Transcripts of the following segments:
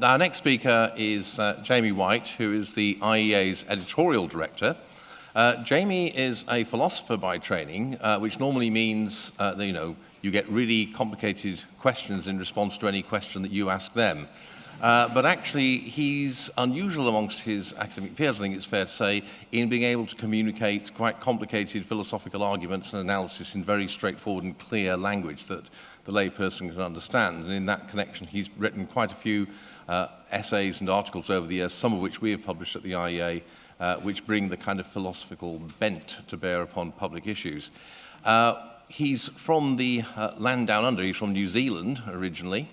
Our next speaker is Jamie Whyte, who is the IEA's editorial director. Jamie is a philosopher by training, which normally means that, you get really complicated questions in response to any question that you ask them. But actually, he's unusual amongst his academic peers, I think it's fair to say, in being able to communicate quite complicated philosophical arguments and analysis in very straightforward and clear language that the layperson can understand. And in that connection, he's written quite a few essays and articles over the years, some of which we have published at the IEA, which bring the kind of philosophical bent to bear upon public issues. He's from the land down under. He's from New Zealand originally,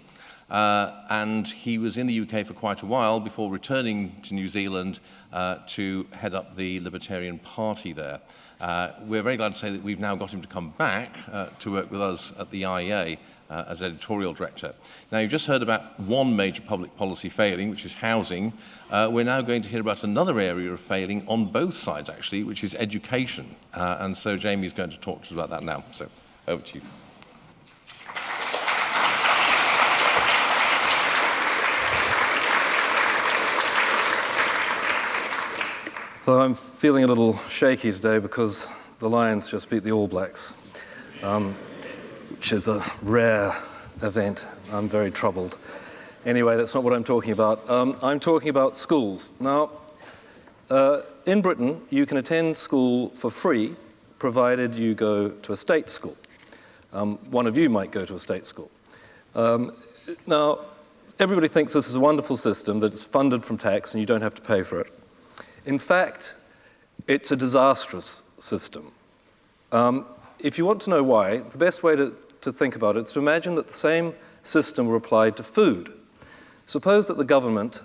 and he was in the UK for quite a while before returning to New Zealand to head up the Libertarian Party there. We're very glad to say that we've now got him to come back to work with us at the IEA as editorial director. Now, you've just heard about one major public policy failing, which is housing. We're now going to hear about another area of failing on both sides, actually, which is education. And so Jamie's going to talk to us about that now. So, over to you. Well, I'm feeling a little shaky today because the Lions just beat the All Blacks, which is a rare event. I'm very troubled. Anyway, that's not what I'm talking about. I'm talking about schools. Now, in Britain, you can attend school for free, provided you go to a state school. One of you might go to a state school. Now, everybody thinks this is a wonderful system that's funded from tax and you don't have to pay for it. In fact, it's a disastrous system. If you want to know why, the best way to think about it is to imagine that the same system were applied to food. Suppose that the government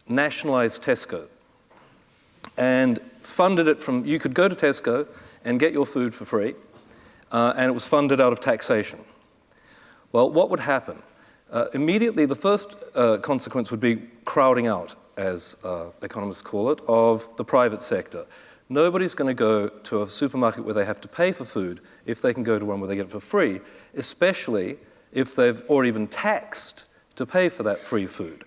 nationalized Tesco and funded it from, you could go to Tesco and get your food for free, and it was funded out of taxation. Well, what would happen? Immediately, the first consequence would be crowding out, as economists call it, of the private sector. Nobody's going to go to a supermarket where they have to pay for food if they can go to one where they get it for free, especially if they've already been taxed to pay for that free food.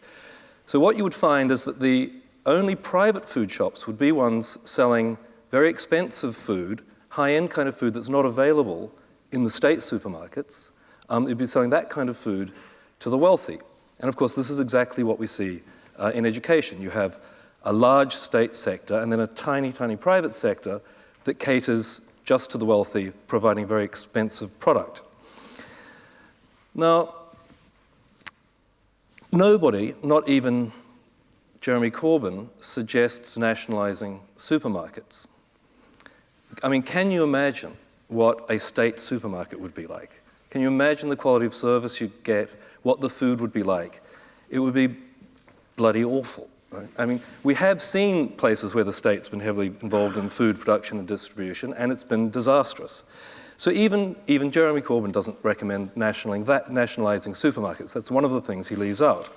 So what you would find is that the only private food shops would be ones selling very expensive food, high-end kind of food that's not available in the state supermarkets. It'd be selling that kind of food to the wealthy. And of course, this is exactly what we see in education. You have a large state sector and then a tiny, tiny private sector that caters just to the wealthy, providing a very expensive product. Now, nobody, not even Jeremy Corbyn, suggests nationalizing supermarkets. I mean, can you imagine what a state supermarket would be like? Can you imagine the quality of service you'd get, what the food would be like? It would be bloody awful. Right? I mean, we have seen places where the state's been heavily involved in food production and distribution, and it's been disastrous. So even Jeremy Corbyn doesn't recommend nationalizing supermarkets. That's one of the things he leaves out.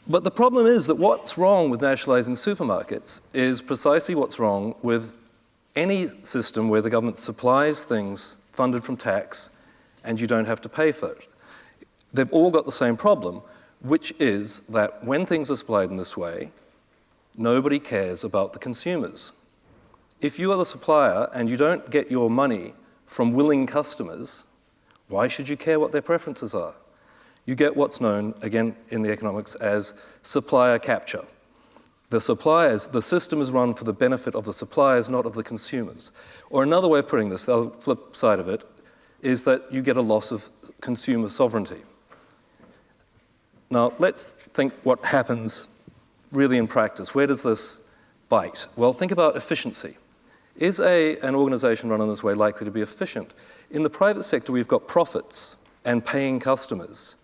But the problem is that what's wrong with nationalizing supermarkets is precisely what's wrong with any system where the government supplies things funded from tax and you don't have to pay for it. They've all got the same problem, which is that when things are supplied in this way, nobody cares about the consumers. If you are the supplier and you don't get your money from willing customers, why should you care what their preferences are? You get what's known, again, in the economics as supplier capture. The system is run for the benefit of the suppliers, not of the consumers. Or another way of putting this, the flip side of it, is that you get a loss of consumer sovereignty. Now, let's think what happens really in practice. Where does this bite? Well, think about efficiency. Is an organization run in this way likely to be efficient? In the private sector, we've got profits and paying customers.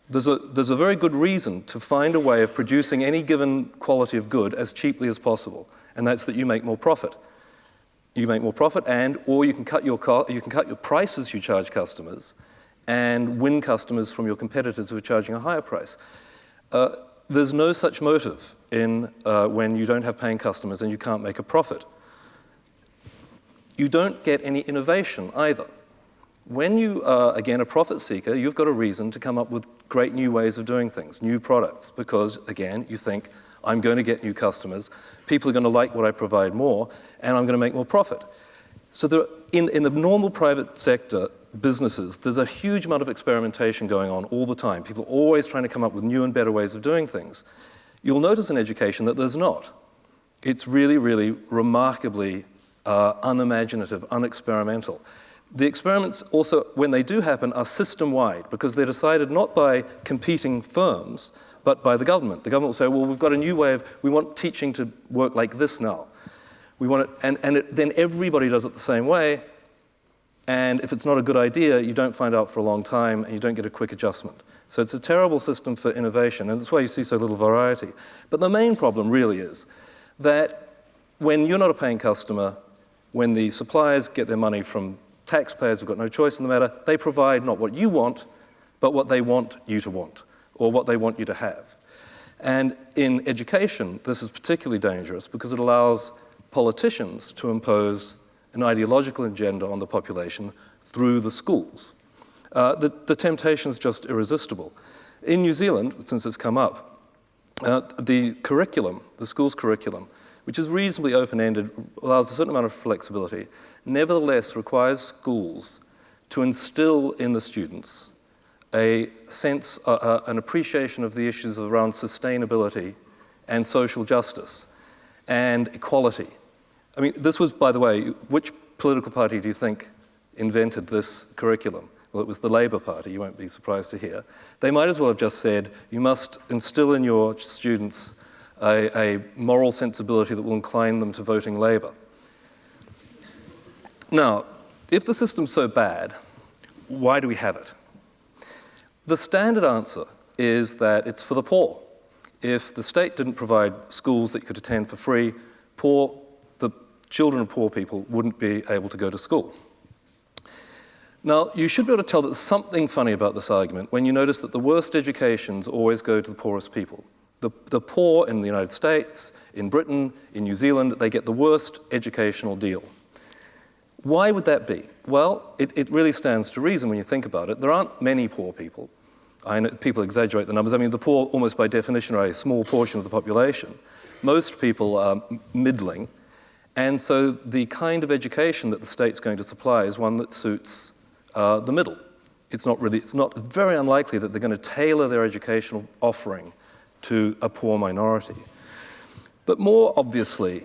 There's a very good reason to find a way of producing any given quality of good as cheaply as possible, and that's that you make more profit. You make more profit, or you can cut your prices you charge customers, and win customers from your competitors who are charging a higher price. There's no such motive in when you don't have paying customers and you can't make a profit. You don't get any innovation either. When you are, again, a profit seeker, you've got a reason to come up with great new ways of doing things, new products, because, again, you think, I'm going to get new customers, people are going to like what I provide more, and I'm going to make more profit. So in the normal private sector businesses, there's a huge amount of experimentation going on all the time. People are always trying to come up with new and better ways of doing things. You'll notice in education that there's not. It's really, really remarkably unimaginative, unexperimental. The experiments also, when they do happen, are system-wide because they're decided not by competing firms, but by the government. The government will say, well, we've got a new way we want teaching to work like this now. We want it, then everybody does it the same way, and if it's not a good idea, you don't find out for a long time, and you don't get a quick adjustment. So it's a terrible system for innovation, and that's why you see so little variety. But the main problem really is that when you're not a paying customer, when the suppliers get their money from taxpayers who've got no choice in the matter, they provide not what you want, but what they want you to want, or what they want you to have. And in education, this is particularly dangerous because it allows politicians to impose an ideological agenda on the population through the schools. The temptation is just irresistible. In New Zealand, since it's come up, the curriculum, the school's curriculum, which is reasonably open-ended, allows a certain amount of flexibility, nevertheless requires schools to instill in the students a sense, an appreciation of the issues around sustainability and social justice and equality. I mean, this was, by the way, which political party do you think invented this curriculum? Well, it was the Labour Party, you won't be surprised to hear. They might as well have just said, you must instill in your students a moral sensibility that will incline them to voting Labour. Now, if the system's so bad, why do we have it? The standard answer is that it's for the poor. If the state didn't provide schools that you could attend for free, the children of poor people wouldn't be able to go to school. Now, you should be able to tell that there's something funny about this argument when you notice that the worst educations always go to the poorest people. The poor in the United States, in Britain, in New Zealand, they get the worst educational deal. Why would that be? Well, it really stands to reason when you think about it. There aren't many poor people. I know people exaggerate the numbers. I mean, the poor, almost by definition, are a small portion of the population. Most people are middling. And so the kind of education that the state's going to supply is one that suits the middle. It's not very unlikely that they're going to tailor their educational offering to a poor minority. But more obviously,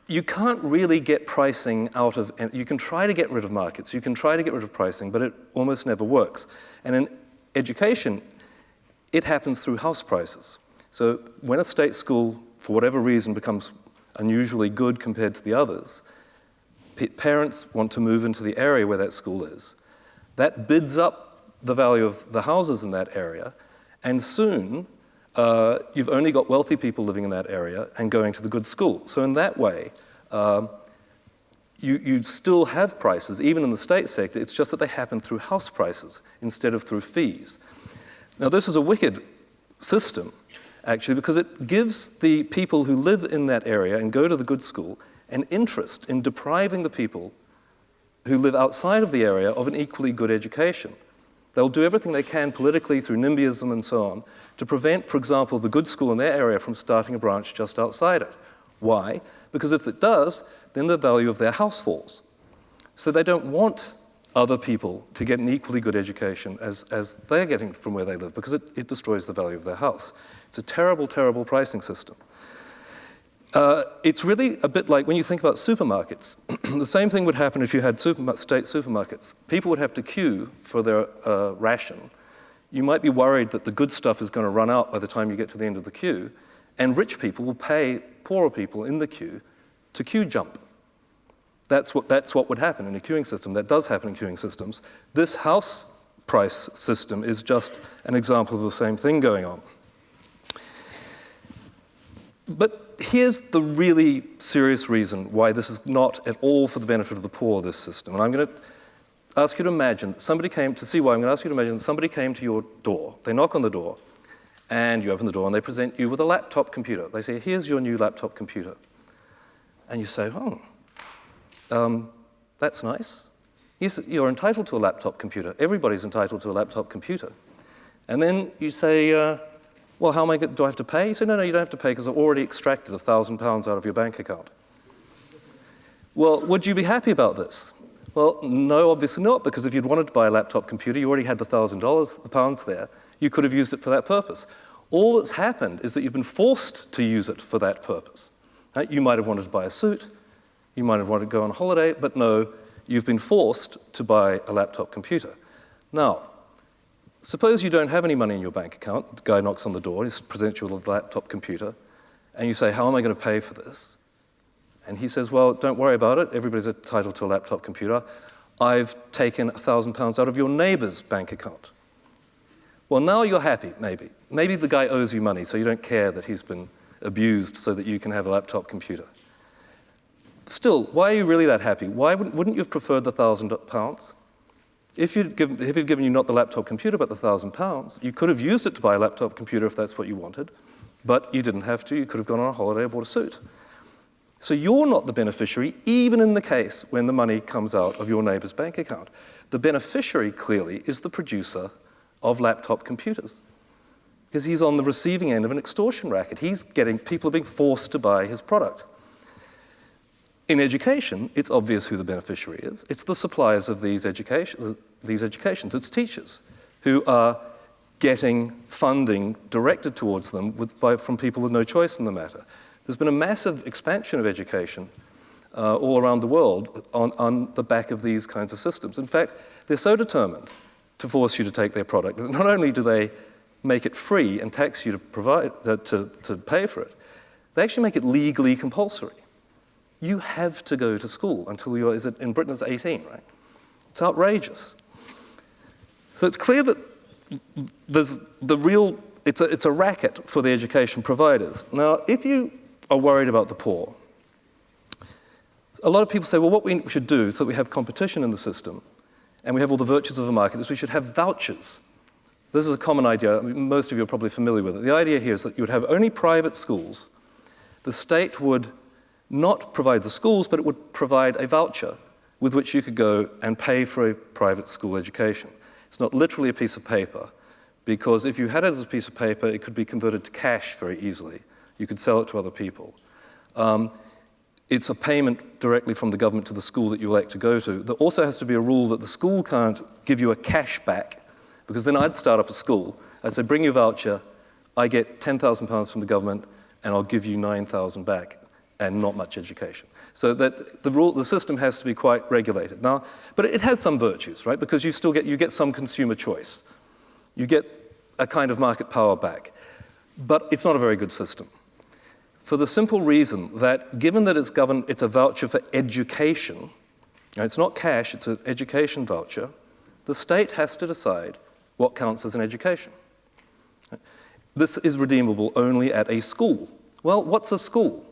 you can't really get pricing out of, and you can try to get rid of markets, you can try to get rid of pricing, but it almost never works. And in education, it happens through house prices. So when a state school, for whatever reason, becomes unusually good compared to the others, parents want to move into the area where that school is. That bids up the value of the houses in that area, and soon you've only got wealthy people living in that area and going to the good school. So in that way, you still have prices, even in the state sector. It's just that they happen through house prices instead of through fees. Now, this is a wicked system, actually, because it gives the people who live in that area and go to the good school an interest in depriving the people who live outside of the area of an equally good education. They'll do everything they can politically through NIMBYism and so on to prevent, for example, the good school in their area from starting a branch just outside it. Why? Because if it does, then the value of their house falls. So they don't want other people to get an equally good education as they're getting from where they live, because it destroys the value of their house. It's a terrible, terrible pricing system. It's really a bit like when you think about supermarkets. The same thing would happen if you had state supermarkets. People would have to queue for their ration. You might be worried that the good stuff is going to run out by the time you get to the end of the queue, and rich people will pay poorer people in the queue to queue jump. That's what would happen in a queuing system. That does happen in queuing systems. This house price system is just an example of the same thing going on. But here's the really serious reason why this is not at all for the benefit of the poor, this system. And I'm going to ask you to imagine that somebody came to see why. I'm going to ask you to imagine that somebody came to your door. They knock on the door, and you open the door, and they present you with a laptop computer. They say, here's your new laptop computer. And you say, that's nice. Yes, you're entitled to a laptop computer. Everybody's entitled to a laptop computer. And then you say, well, how am I do I have to pay? You say, no, you don't have to pay because I've already extracted £1,000 out of your bank account. Well, would you be happy about this? Well, no, obviously not, because if you'd wanted to buy a laptop computer, you already had the £1,000 there. You could have used it for that purpose. All that's happened is that you've been forced to use it for that purpose. Right? You might have wanted to buy a suit, you might have wanted to go on holiday, but no, you've been forced to buy a laptop computer. Now, suppose you don't have any money in your bank account. The guy knocks on the door, he presents you with a laptop computer, and you say, how am I going to pay for this? And he says, well, don't worry about it. Everybody's entitled to a laptop computer. I've taken £1,000 out of your neighbor's bank account. Well, now you're happy, maybe. Maybe the guy owes you money, so you don't care that he's been abused so that you can have a laptop computer. Still, why are you really that happy? Why wouldn't you have preferred the £1,000? If he'd given you not the laptop computer, but the £1,000, you could have used it to buy a laptop computer if that's what you wanted, but you didn't have to. You could have gone on a holiday or bought a suit. So you're not the beneficiary, even in the case when the money comes out of your neighbor's bank account. The beneficiary, clearly, is the producer of laptop computers, because he's on the receiving end of an extortion racket. People are being forced to buy his product. In education, it's obvious who the beneficiary is. It's the suppliers of these educations. It's teachers who are getting funding directed towards them from people with no choice in the matter. There's been a massive expansion of education all around the world on the back of these kinds of systems. In fact, they're so determined to force you to take their product that not only do they make it free and tax you to pay for it, they actually make it legally compulsory. You have to go to school until you're, in Britain it's 18, right? It's outrageous. So it's clear that it's a racket for the education providers. Now, if you are worried about the poor, a lot of people say, well, what we should do so that we have competition in the system and we have all the virtues of the market is we should have vouchers. This is a common idea. I mean, most of you are probably familiar with it. The idea here is that you would have only private schools. The state would not provide the schools, but it would provide a voucher with which you could go and pay for a private school education. It's not literally a piece of paper, because if you had it as a piece of paper, it could be converted to cash very easily. You could sell it to other people. It's a payment directly from the government to the school that you elect to go to. There also has to be a rule that the school can't give you a cash back, because then I'd start up a school. I'd say, bring your voucher, I get £10,000 from the government, and I'll give you £9,000 back, and not much education. So that the system has to be quite regulated. Now, but it has some virtues, right? Because you get some consumer choice. You get a kind of market power back. But it's not a very good system, for the simple reason that given that it's a voucher for education, it's not cash, it's an education voucher, the state has to decide what counts as an education. This is redeemable only at a school. Well, what's a school?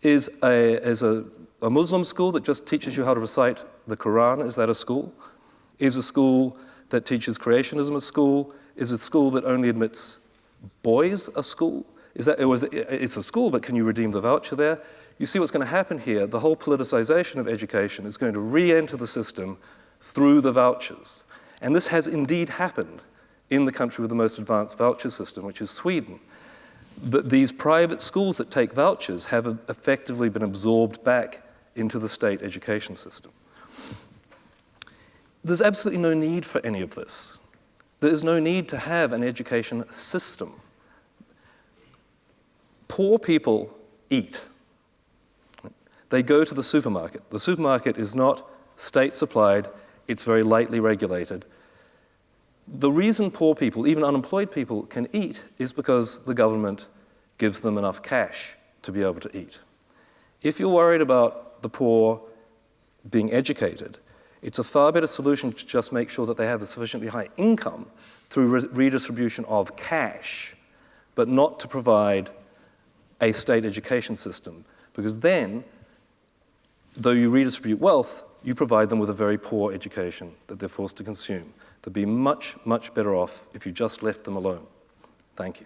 Is a Muslim school that just teaches you how to recite the Quran, is that a school? Is a school that teaches creationism a school? Is a school that only admits boys a school? It's a school, but can you redeem the voucher there? You see what's going to happen here. The whole politicization of education is going to re-enter the system through the vouchers. And this has indeed happened in the country with the most advanced voucher system, which is Sweden. These private schools that take vouchers have effectively been absorbed back into the state education system. There's absolutely no need for any of this. There is no need to have an education system. Poor people eat. They go to the supermarket. The supermarket is not state-supplied, it's very lightly regulated. The reason poor people, even unemployed people, can eat is because the government gives them enough cash to be able to eat. If you're worried about the poor being educated, it's a far better solution to just make sure that they have a sufficiently high income through redistribution of cash, but not to provide a state education system. Because then, though you redistribute wealth, you provide them with a very poor education that they're forced to consume. They'd be much, much better off if you just left them alone. Thank you.